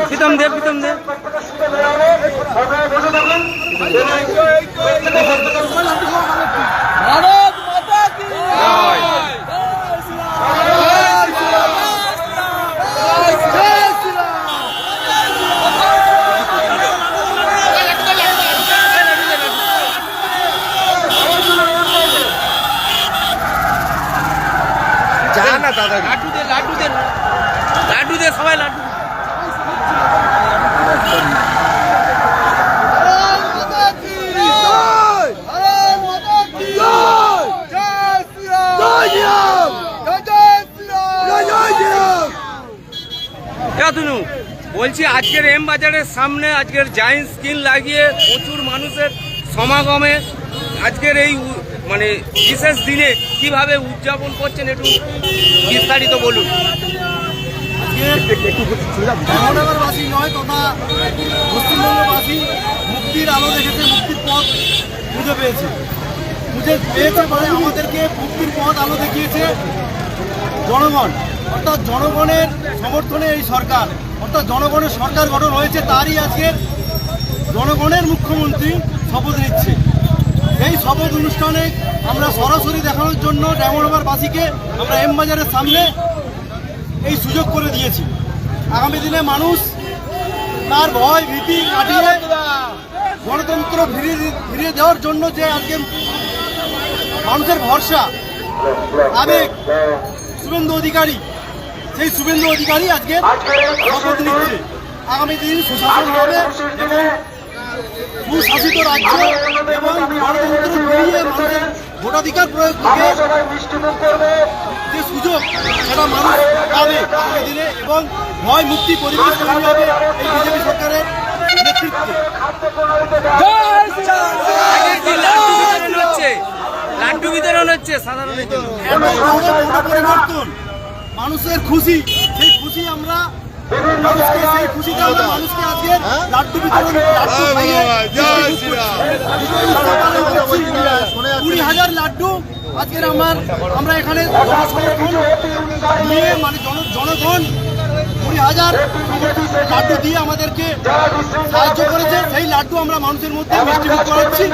প্রীতম দে প্রীতম দে ভারত মাতা কি জয়। না দাদা লাড্ডু দে লাড্ডু দে লাড্ডু দে সবাই লাড্ডু বলছি আজকের এম বাজারের সামনে আজকের জায়েন্ট স্ক্রিন লাগিয়ে প্রচুর মানুষের সমাগমে আজকের এই মানে বিশেষ দিনে কিভাবে উদযাপন করছেন একটু বিস্তারিত বলুন। মহানগরবাসী নয় তথা পশ্চিমবঙ্গবাসী মুক্তির আলো দেখেছে, মুক্তির পথ খুঁজে পেয়েছে বলে আমাদেরকে মুক্তির পথ আলো দেখিয়েছে জনগণ, অর্থাৎ জনগণের সমর্থনে এই সরকার, অর্থাৎ জনগণের সরকার গঠন হয়েছে। তারই আজকে জনগণের মুখ্যমন্ত্রী শপথ নিচ্ছে। এই শপথ অনুষ্ঠানে আমরা সরাসরি দেখানোর জন্য ডায়মন্ডহারবাসীকে আমরা এম বাজারের সামনে এই সুযোগ করে দিয়েছি। আগামী দিনে মানুষ তার ভয় ভীতি কাটিয়ে গণতন্ত্র ফিরিয়ে দেওয়ার জন্য যে আজকে মানুষের ভরসা আবেগ শুভেন্দু অধিকারী, সেই শুভেন্দু অধিকারী আজকে শপথ নিচ্ছে। আগামী দিন সুশাসন হবে এবং সুশাসিত রাজ্য এবং গণতন্ত্র ফিরিয়ে মানুষের ভোটাধিকার প্রয়োগ করে যে সুযোগ সেটা মানুষ পাবে আগামী দিনে এবং ভয় মুক্তি পরিবেশ তৈরি হবে এই বিজেপি সরকারের নেতৃত্বে। লাড্ডু বিতরণ হচ্ছে সাধারণ পরিবর্তন, মানুষের খুশি, সেই খুশি আমরা মানুষকে, সেই খুশিটা আমরা মানুষকে আজকে লাড্ডু বিতরণ 20,000 লাড্ডু আজকের আমরা এখানে জনসমর্থন নিয়ে মানে জনগণ 20,000 লাড্ডু দিয়ে আমাদেরকে সাহায্য করেছে। সেই লাড্ডু আমরা মানুষের মধ্যে মিষ্টিমুখ করাচ্ছি।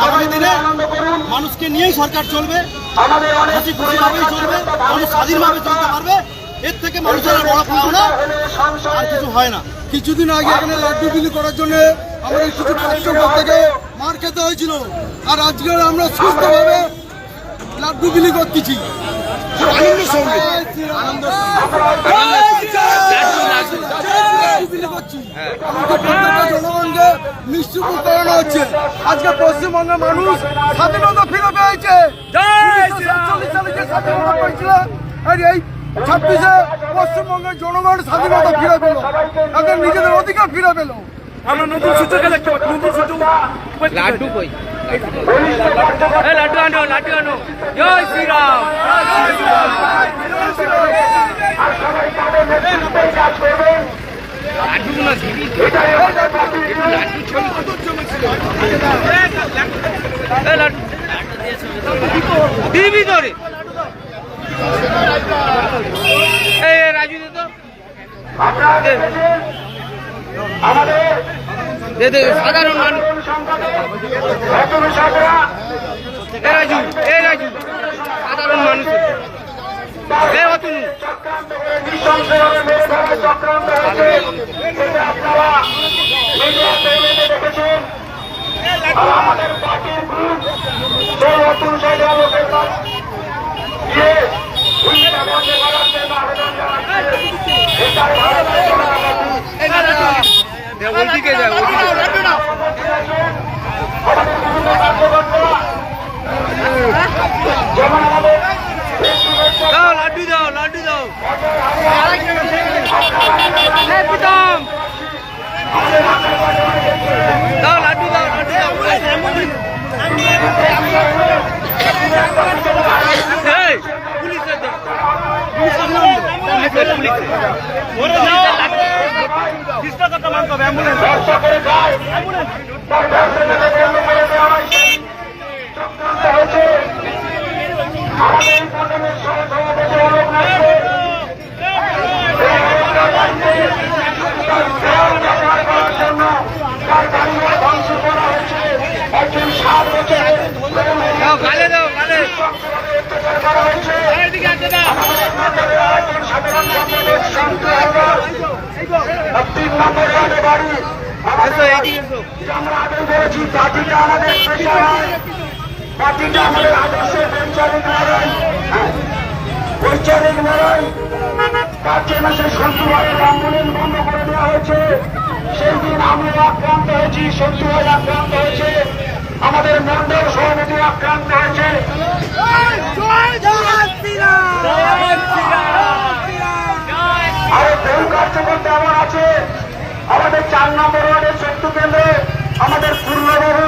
আগামী দিনে মানুষকে নিয়েই সরকার চলবে, হাসি খুশিভাবেই চলবে, মানুষ স্বাধীনভাবে চলতে পারবে। এর থেকে মানুষের বড় পাওনা আর কিছু হয় না। কিছুদিন আগে এখানে লাড্ডু বিলি করার জন্য আমাদের কিছু কাস্টমার থেকে মার খেতে হয়েছিল, আর আজকে আমরা সুস্থভাবে লাড্ডু বিলি করতেছি আনন্দের সঙ্গে। জনগণকে মিষ্টিমুখ করানো হচ্ছে। আজকে পশ্চিমবঙ্গের মানুষ স্বাধীনতা ফিরে পেয়েছে। 1947 সালে যে স্বাধীনতা পেয়েছিল, আর এই 26-এ পশ্চিমবঙ্গের জনগণ স্বাধীনতা ফিরে পেল, তাদের নিজেদের অধিকার ফিরে পেল। আমরা নতুন সূচকে দেখতে পাচ্ছি, নতুন সূচক লাড্ডু কই লাড্ডু আনো লাড্ডু আনো। জয় শ্রীরাম। লাড্ডু না দিবি লাড্ডু ছবি দিবি ধরে রাজু দে তো সাধারণ মানুষ রাজু রাজু সাধারণ মানুষ আমাদের পার্টির গ্রুপ সেই নতুন সাইডে ওইদিকে যায় দাও লাড্ডু দাও লাড্ডু দাও প্রীতম দাও লাড্ডু দাও লাড্ডু দাও পুলিশের দাও হয়েছে আমাদের আয়োজন সাধারণ সম্পাদক শান্ত হালদার 3 নম্বর ওয়ার্ডে বাড়ি। আমরা আগেই বলেছি পার্টিটা আমাদের পেশা নয়, পার্টিটা আমাদের আদর্শের পরিচালিত লড়াই। পরিচালিত লড়াই 5 মাসের শুক্রবারের অ্যাম্বুলেন্স বন্ধ করে দেওয়া হয়েছে। সেই দিন আমি আক্রান্ত হয়েছি, সন্তু ভাই আক্রান্ত হয়েছে, আমাদের মন্ডল সভাপতি আক্রান্ত হয়েছে। আরো বহু কার্যকর দেওয়ার আছে। আমাদের 4 নম্বর ওয়ার্ডের শক্তি কেন্দ্রে আমাদের পূর্ণবাবু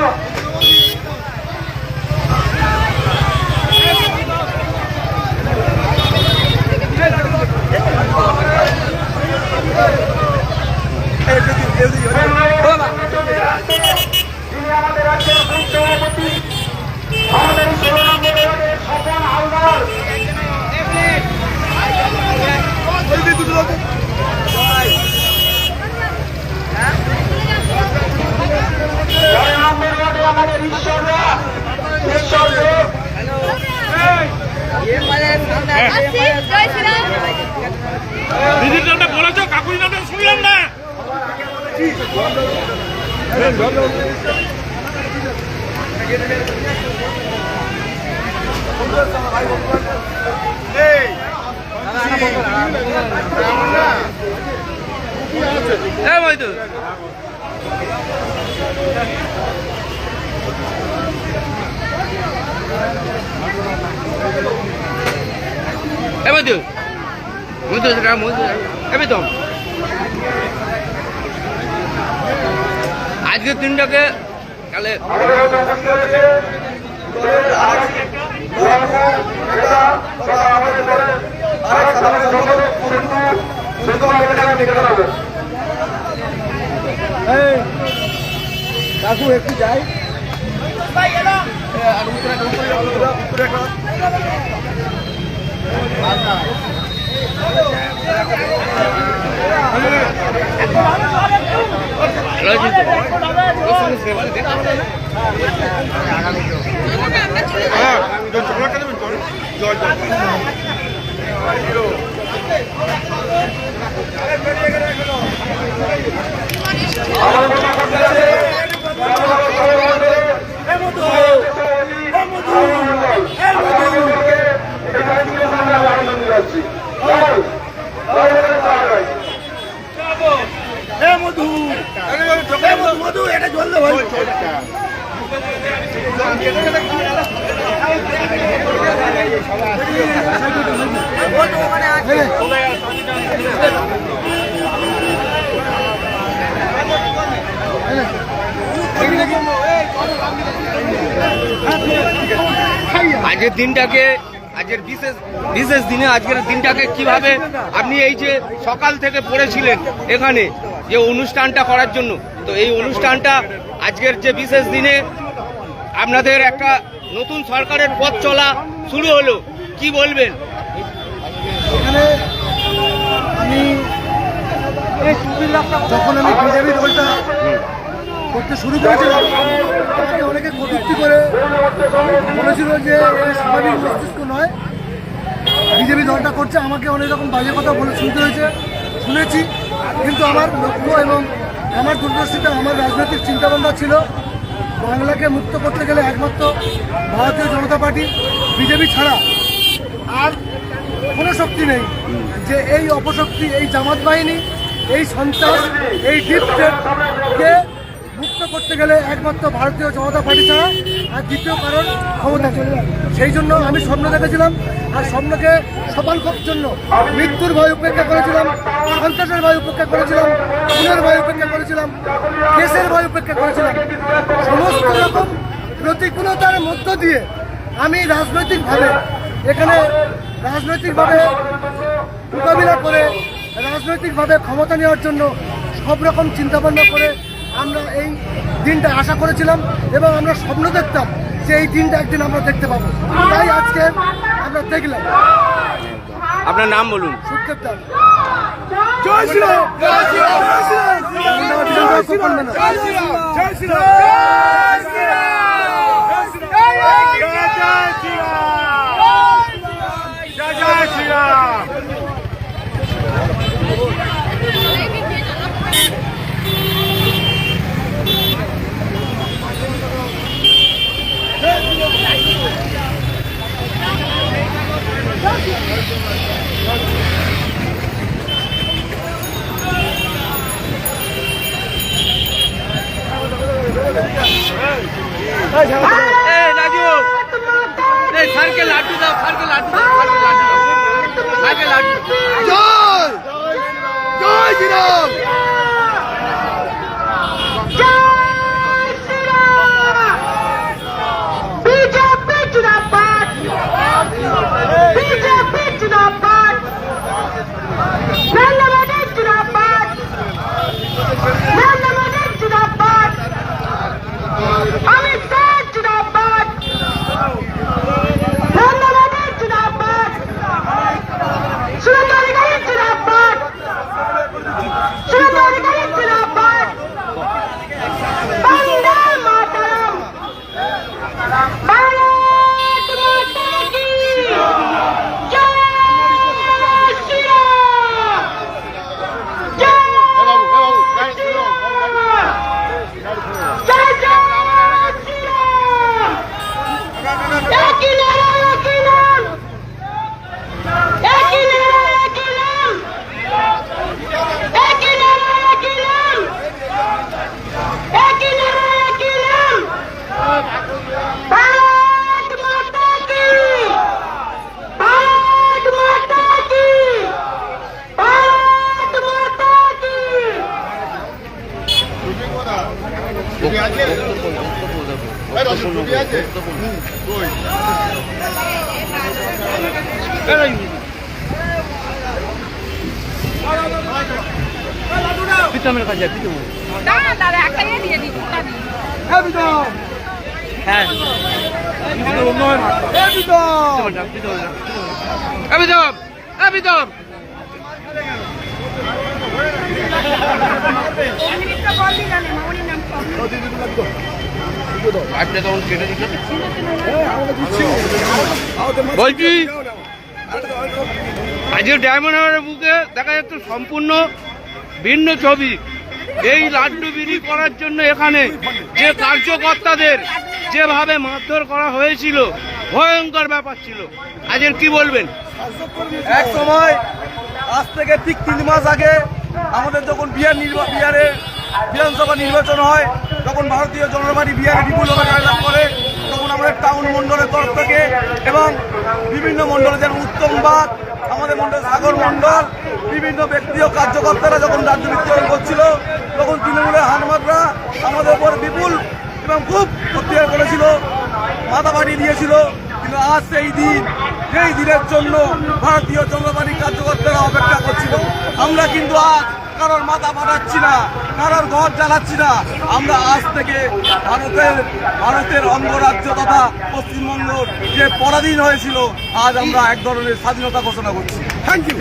তিনি আমাদের রাজ্যের বুথ সভাপতি, আমাদের 16 নম্বর ওয়ার্ডের স্বপন হালদার, আমাদের ঈশ্বররা দিদির নামটা বলেছ, কাকুর নামটা শুনলাম না। আজকের দিনটাকে কালে কাকু একটু যাই মধু এটা জলদি ভাই আজকের দিনটাকে আজকের বিশেষ দিনে আজকের দিনটাকে কিভাবে আপনি এই যে সকাল থেকে পড়েছিলেন এখানে যে অনুষ্ঠানটা করার জন্য, তো এই অনুষ্ঠানটা আজকের যে বিশেষ দিনে আপনাদের একটা নতুন সরকারের পথ চলা শুরু হলো, কি বলবেন? এখানে আমি যখন আমি বিজেপি দলটা করতে শুরু করেছিলাম, আমাকে অনেকে কটূক্তি করে বলেছিল যে স্বাভাবিক মস্তিষ্ক নয়, বিজেপি দলটা করছে, আমাকে অনেক রকম বাজে কথা বলে শুনেছি। কিন্তু আমার লক্ষ্য এবং আমার দূরদর্শিতা, আমার রাজনৈতিক চিন্তাভাবনা ছিল বাংলাকে মুক্ত করতে গেলে একমাত্র ভারতীয় জনতা পার্টি, বিজেপি ছাড়া আর কোনো শক্তি নেই। যে এই অপশক্তি, এই জামাত বাহিনী, এই সন্ত্রাস, এই ডিপস্টেটকে মুক্ত করতে গেলে একমাত্র ভারতীয় জনতা পার্টি ছাড়া আর দ্বিতীয় কারণ ক্ষমতা নেই। সেই জন্য আমি স্বপ্ন দেখেছিলাম, আর স্বপ্নকে সফল করার জন্য মৃত্যুর ভয় উপেক্ষা করেছিলাম, সন্ত্রাসের ভয় উপেক্ষা করেছিলাম, খুনের ভয় উপেক্ষা করেছিলাম, কেসের ভয় উপেক্ষা করেছিলাম। সমস্ত রকম প্রতিকূলতার মধ্য দিয়ে আমি রাজনৈতিকভাবে মোকাবিলা করে রাজনৈতিকভাবে ক্ষমতা নেওয়ার জন্য সব রকম চিন্তাভাবনা করে আমরা এই দিনটা আশা করেছিলাম এবং আমরা স্বপ্ন দেখতাম যে এই দিনটা একদিন আমরা দেখতে পাবো। তাই আজকে আমরা দেখলাম। আপনার নাম বলুন। সুখদেব দাস। জয় শ্রীরাম। জয় শ্রীরাম। জয় শ্রীরাম। জয় শ্রীরাম। রাজু স্যারকে লাড্ডু দাও, স্যারকে লাড্ডু দাও, স্যারকে লাড্ডু। জয় জয় শ্রীরাম। बीजेपी जिंदाबाद, बीजेपी जिंदाबाद, नरेंद्र मोदी जिंदाबाद, नरेंद्र मोदी जिंदाबाद, अमित शाह जिंदाबाद, नरेंद्र मोदी जिंदाबाद, सुरेंद्र अधिकारी जिंदाबाद, सुरेंद्र अधिकारी जिंदाबाद, वंदे मातरम, भारत माता की जय श्री राम, जय श्री राम, जय जय श्री राम। एक ही नारा, एक ही नाम, एक ही नारा, एक ही नाम, एक ही नारा, एक ही नाम, एक ही नारा, एक ही नाम। भारत माता की, भारत माता की, भारत माता की। প্রীতমের কাছে প্রীতম। দাঁড়া দাঁড়া একটা ইয়ে দিয়ে দিই ফুটা দিই হ্যাঁ প্রীতম। মিনিটটা বললি জানে মামনির নাম বলছি আজকে ডায়মন্ড হারবারের বুকে দেখা যাচ্ছে সম্পূর্ণ ভিন্ন ছবি। এই লাড্ডু বিলি করার জন্য এখানে যে কার্যকর্তাদের যেভাবে মারধর করা হয়েছিল, ভয়ঙ্কর ব্যাপার ছিল। আজকের কি বলবেন? এক সময় আজ থেকে ঠিক 3 মাস আগে আমাদের যখন বিহারে বিধানসভা নির্বাচন হয়, তখন ভারতীয় জনতা পার্টি বিহারে বিপুলভাবে জয়লাভ করে, তখন আমাদের টাউন মন্ডলের তরফ থেকে এবং বিভিন্ন মন্ডলে যেমন উত্তম বাগ, আমাদের মন্ডল সাগর মন্ডল, বিভিন্ন ব্যক্তি ও কার্যকর্তারা যখন রাজ্য বিতরণ করছিল, তখন তৃণমূলের হানমাদরা আমাদের উপর বিপুল এবং খুব অত্যাচার করেছিল, মাথাবাড়ি দিয়েছিল। কিন্তু আজ সেই দিন, যেই দিনের জন্য ভারতীয় জনতা পার্টির কার্যকর্তারা অপেক্ষা করছিল। আমরা কিন্তু আজ কারোর মাথা ফাটাচ্ছি না, কারোর ঘর জ্বালাচ্ছি না। আমরা আজ থেকে ভারতের অঙ্গরাজ্য তথা পশ্চিমবঙ্গ যে পরাধীন হয়েছিল, আজ আমরা এক ধরনের স্বাধীনতা ঘোষণা করছি। Thank you.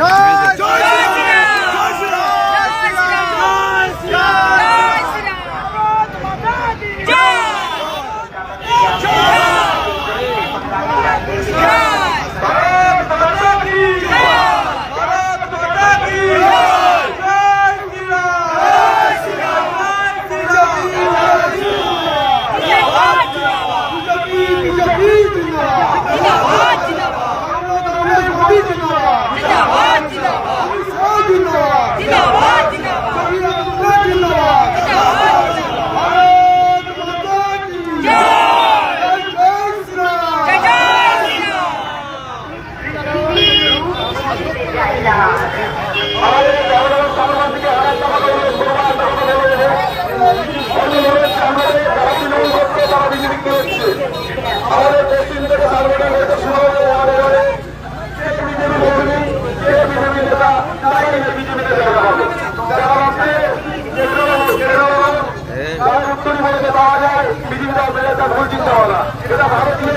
পাওয়া যায় বিজেপি দল এটা ভুল চিন্তা ভাবনা। এটা ভারতীয়